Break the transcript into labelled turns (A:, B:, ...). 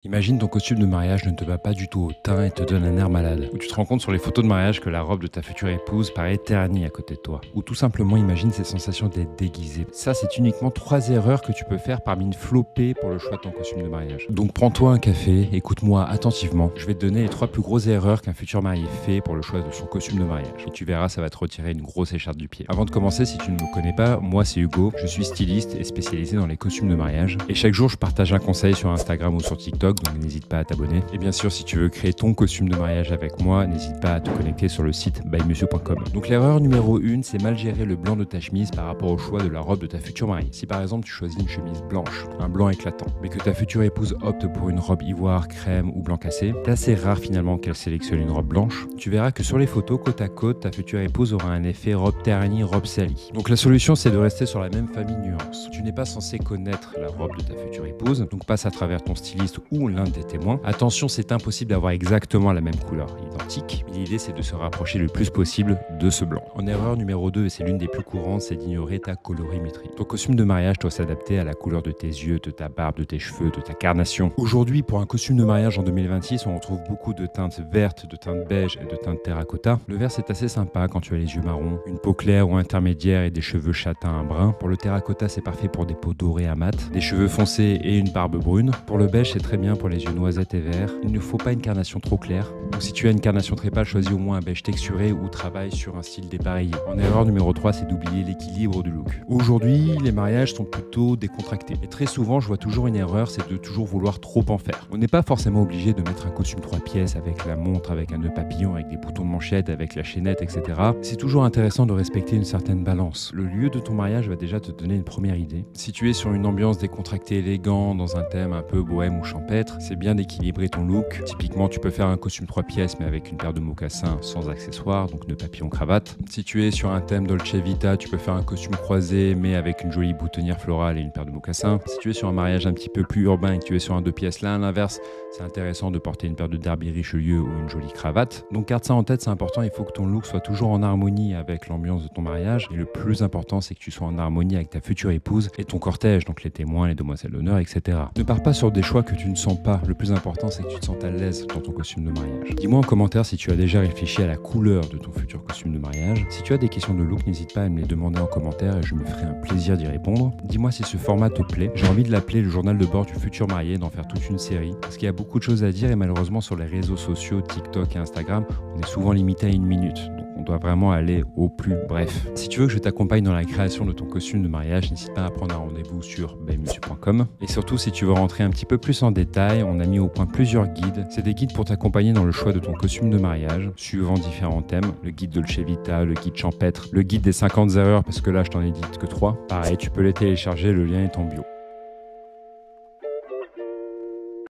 A: Imagine ton costume de mariage ne te va pas du tout au teint et te donne un air malade. Ou tu te rends compte sur les photos de mariage que la robe de ta future épouse paraît ternie à côté de toi. Ou tout simplement imagine ces sensations d'être déguisé. Ça, c'est uniquement 3 erreurs que tu peux faire parmi une flopée pour le choix de ton costume de mariage. Donc prends-toi un café, écoute-moi attentivement. Je vais te donner les 3 plus grosses erreurs qu'un futur marié fait pour le choix de son costume de mariage. Et tu verras, ça va te retirer une grosse écharpe du pied. Avant de commencer, si tu ne me connais pas, moi c'est Hugo. Je suis styliste et spécialisé dans les costumes de mariage. Et chaque jour, je partage un conseil sur Instagram ou sur TikTok. Donc n'hésite pas à t'abonner. Et bien sûr, si tu veux créer ton costume de mariage avec moi, n'hésite pas à te connecter sur le site bymonsieur.com. Donc l'erreur numéro 1, c'est mal gérer le blanc de ta chemise par rapport au choix de la robe de ta future mariée. Si par exemple tu choisis une chemise blanche, un blanc éclatant, mais que ta future épouse opte pour une robe ivoire, crème ou blanc cassé, c'est assez rare finalement qu'elle sélectionne une robe blanche. Tu verras que sur les photos, côte à côte, ta future épouse aura un effet robe ternie, robe salie. Donc la solution, c'est de rester sur la même famille de nuances. Tu n'es pas censé connaître la robe de ta future épouse, donc passe à travers ton styliste ou l'un de tes témoins. Attention, c'est impossible d'avoir exactement la même couleur identique, mais l'idée c'est de se rapprocher le plus possible de ce blanc. En erreur numéro 2, et c'est l'une des plus courantes, c'est d'ignorer ta colorimétrie. Ton costume de mariage doit s'adapter à la couleur de tes yeux, de ta barbe, de tes cheveux, de ta carnation. Aujourd'hui, pour un costume de mariage en 2026, on retrouve beaucoup de teintes vertes, de teintes beige et de teintes terracotta. Le vert c'est assez sympa quand tu as les yeux marrons, une peau claire ou intermédiaire et des cheveux châtains à brun. Pour le terracotta, c'est parfait pour des peaux dorées à mat, des cheveux foncés et une barbe brune. Pour le beige, c'est très bien pour les yeux noisettes et verts. Il ne faut pas une carnation trop claire. Donc si tu as une carnation très pâle, choisis au moins un beige texturé ou travaille sur un style dépareillé. En erreur numéro 3, c'est d'oublier l'équilibre du look. Aujourd'hui, les mariages sont plutôt décontractés. Et très souvent, je vois toujours une erreur, c'est de toujours vouloir trop en faire. On n'est pas forcément obligé de mettre un costume 3 pièces avec la montre, avec un nœud papillon, avec des boutons de manchette, avec la chaînette, etc. C'est toujours intéressant de respecter une certaine balance. Le lieu de ton mariage va déjà te donner une première idée. Si tu es sur une ambiance décontractée, élégant, dans un thème un peu bohème ou champêtre, c'est bien d'équilibrer ton look. Typiquement, tu peux faire un costume 3 pièces mais avec une paire de mocassins sans accessoires, donc nœud papillon cravate. Si tu es sur un thème Dolce Vita, tu peux faire un costume croisé mais avec une jolie boutonnière florale et une paire de mocassins. Si tu es sur un mariage un petit peu plus urbain et que tu es sur un 2 pièces, là à l'inverse, c'est intéressant de porter une paire de Derby Richelieu ou une jolie cravate. Donc garde ça en tête, c'est important, il faut que ton look soit toujours en harmonie avec l'ambiance de ton mariage. Et le plus important, c'est que tu sois en harmonie avec ta future épouse et ton cortège, donc les témoins, les demoiselles d'honneur, etc. Ne pars pas sur des choix que tu ne sens pas. Le plus important, c'est que tu te sentes à l'aise dans ton costume de mariage. Dis-moi en commentaire si tu as déjà réfléchi à la couleur de ton futur costume de mariage. Si tu as des questions de look, n'hésite pas à me les demander en commentaire et je me ferai un plaisir d'y répondre. Dis-moi si ce format te plaît. J'ai envie de l'appeler le journal de bord du futur marié, d'en faire toute une série. Parce qu'il y a beaucoup de choses à dire et malheureusement sur les réseaux sociaux, TikTok et Instagram, on est souvent limité à 1 minute. Donc on doit vraiment aller au plus bref. Si tu veux que je t'accompagne dans la création de ton costume de mariage, n'hésite pas à prendre un rendez-vous sur bymonsieur.com. Et surtout, si tu veux rentrer un petit peu plus en détail, on a mis au point plusieurs guides. C'est des guides pour t'accompagner dans le choix de ton costume de mariage, suivant différents thèmes. Le guide Dolce Vita, le guide champêtre, le guide des 50 erreurs, parce que là, je t'en ai dit que 3. Pareil, tu peux les télécharger, le lien est en bio.